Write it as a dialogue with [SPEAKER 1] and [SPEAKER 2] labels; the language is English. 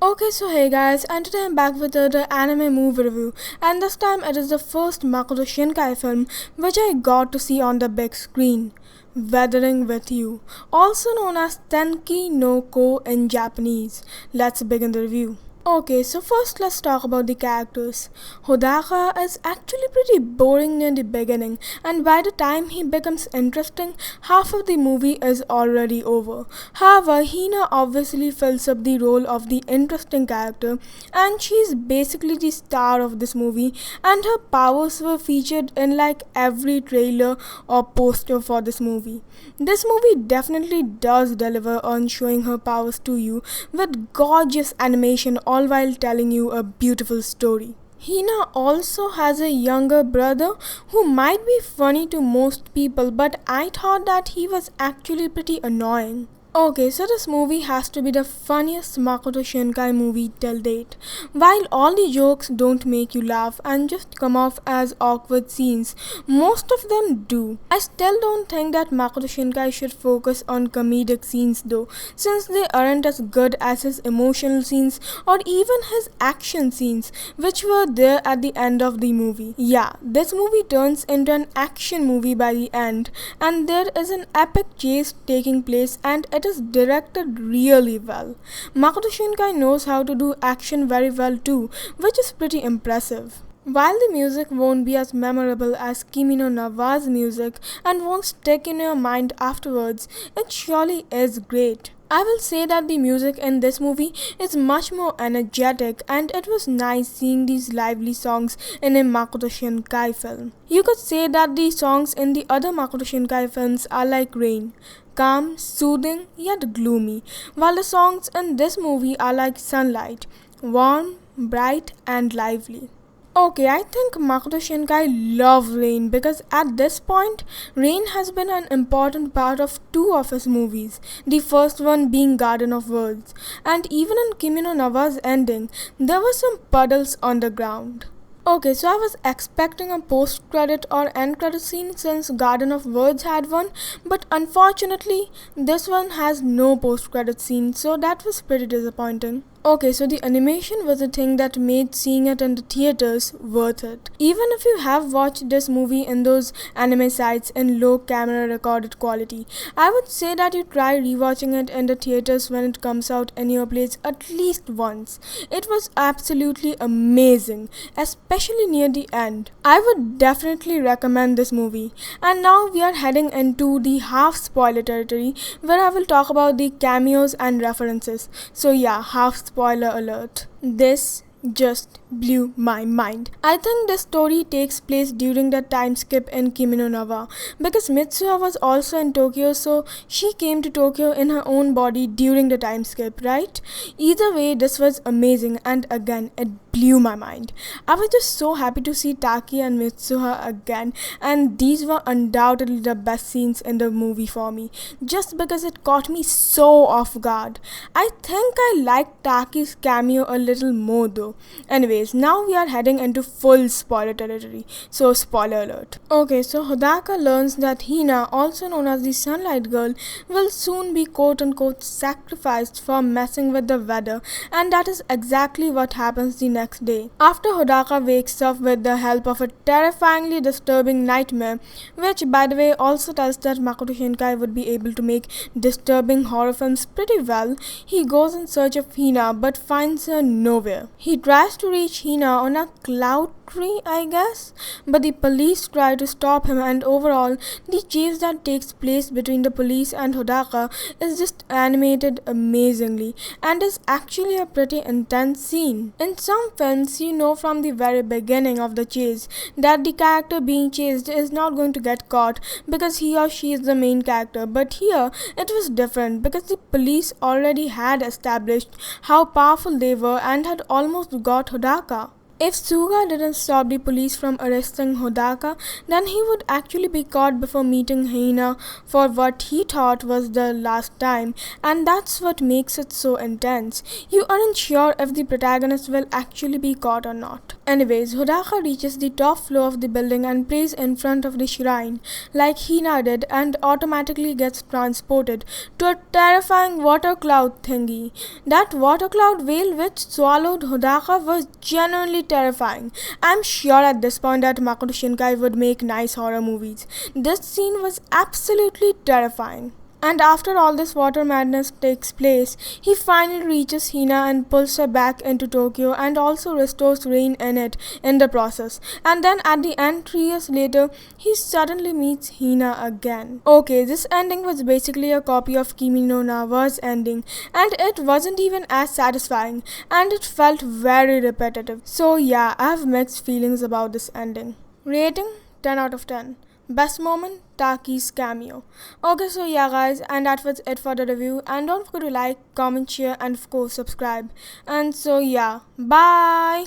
[SPEAKER 1] Okay, so hey guys, and today I'm back with the anime movie review, and this time it is the first Makoto Shinkai film which I got to see on the big screen, Weathering with You, also known as Tenki no Ko in Japanese. Let's begin the review. Okay, so first let's talk about the characters. Hodaka is actually pretty boring near the beginning, and by the time he becomes interesting, half of the movie is already over. However, Hina obviously fills up the role of the interesting character, and she's basically the star of this movie, and her powers were featured in like every trailer or poster for this movie. This movie definitely does deliver on showing her powers to you with gorgeous animation all while telling you a beautiful story. Hina also has a younger brother who might be funny to most people, but I thought that he was actually pretty annoying. Okay, so this movie has to be the funniest Makoto Shinkai movie till date. While all the jokes don't make you laugh and just come off as awkward scenes, most of them do. I still don't think that Makoto Shinkai should focus on comedic scenes though, since they aren't as good as his emotional scenes or even his action scenes, which were there at the end of the movie. Yeah, this movie turns into an action movie by the end, and there is an epic chase taking place, and it is directed really well. Makoto Shinkai knows how to do action very well too, which is pretty impressive. While the music won't be as memorable as Kimi no Nawa's music and won't stick in your mind afterwards, it surely is great. I will say that the music in this movie is much more energetic, and it was nice seeing these lively songs in a Makoto Shinkai film. You could say that the songs in the other Makoto Shinkai films are like rain, calm, soothing, yet gloomy, while the songs in this movie are like sunlight, warm, bright, and lively. Okay, I think Makoto Shinkai loves Rain because at this point, Rain has been an important part of two of his movies, the first one being Garden of Words, and even in Kimi no Nawa's ending, there were some puddles on the ground. Okay, so I was expecting a post-credit or end-credit scene since Garden of Words had one, but unfortunately, this one has no post-credit scene, so that was pretty disappointing. Okay, so the animation was the thing that made seeing it in the theaters worth it. Even if you have watched this movie in those anime sites in low camera recorded quality, I would say that you try rewatching it in the theaters when it comes out in your place at least once. It was absolutely amazing, especially near the end. I would definitely recommend this movie. And now we are heading into the half spoiler territory where I will talk about the cameos and references. So yeah, half spoiler alert. This just blew my mind. I think this story takes place during the time skip in Kimi no Nawa because Mitsuha was also in Tokyo, so she came to Tokyo in her own body during the time skip, right? Either way, this was amazing, and again, it blew my mind. I was just so happy to see Taki and Mitsuha again, and these were undoubtedly the best scenes in the movie for me, just because it caught me so off guard. I think I liked Taki's cameo a little more though. Anyways, now we are heading into full spoiler territory, so spoiler alert. Okay, so Hodaka learns that Hina, also known as the Sunlight Girl, will soon be quote-unquote sacrificed for messing with the weather, and that is exactly what happens the next day. After Hodaka wakes up with the help of a terrifyingly disturbing nightmare, which by the way also tells that Makoto Shinkai would be able to make disturbing horror films pretty well, he goes in search of Hina but finds her nowhere. He tries to reach Hina on a cloud tree, I guess, but the police try to stop him, and overall, the chase that takes place between the police and Hodaka is just animated amazingly and is actually a pretty intense scene. In some films, you know from the very beginning of the chase that the character being chased is not going to get caught because he or she is the main character, but here it was different because the police already had established how powerful they were and had almost got Hodaka. If Suga didn't stop the police from arresting Hodaka, then he would actually be caught before meeting Hina for what he thought was the last time, and that's what makes it so intense. You aren't sure if the protagonist will actually be caught or not. Anyways, Hodaka reaches the top floor of the building and prays in front of the shrine, like Hina did, and automatically gets transported to a terrifying water cloud thingy. That water cloud whale which swallowed Hodaka was genuinely terrifying. I'm sure at this point that Makoto Shinkai would make nice horror movies. This scene was absolutely terrifying. And after all this water madness takes place, he finally reaches Hina and pulls her back into Tokyo and also restores rain in it in the process. And then at the end, 3 years later, he suddenly meets Hina again. Okay, this ending was basically a copy of Kimi no Na Wa's ending, and it wasn't even as satisfying, and it felt very repetitive. So yeah, I have mixed feelings about this ending. Rating 10 out of 10. Best moment, Taki's cameo. Okay, so yeah guys, and that was it for the review, and don't forget to like, comment, share, and of course subscribe. And so yeah, bye!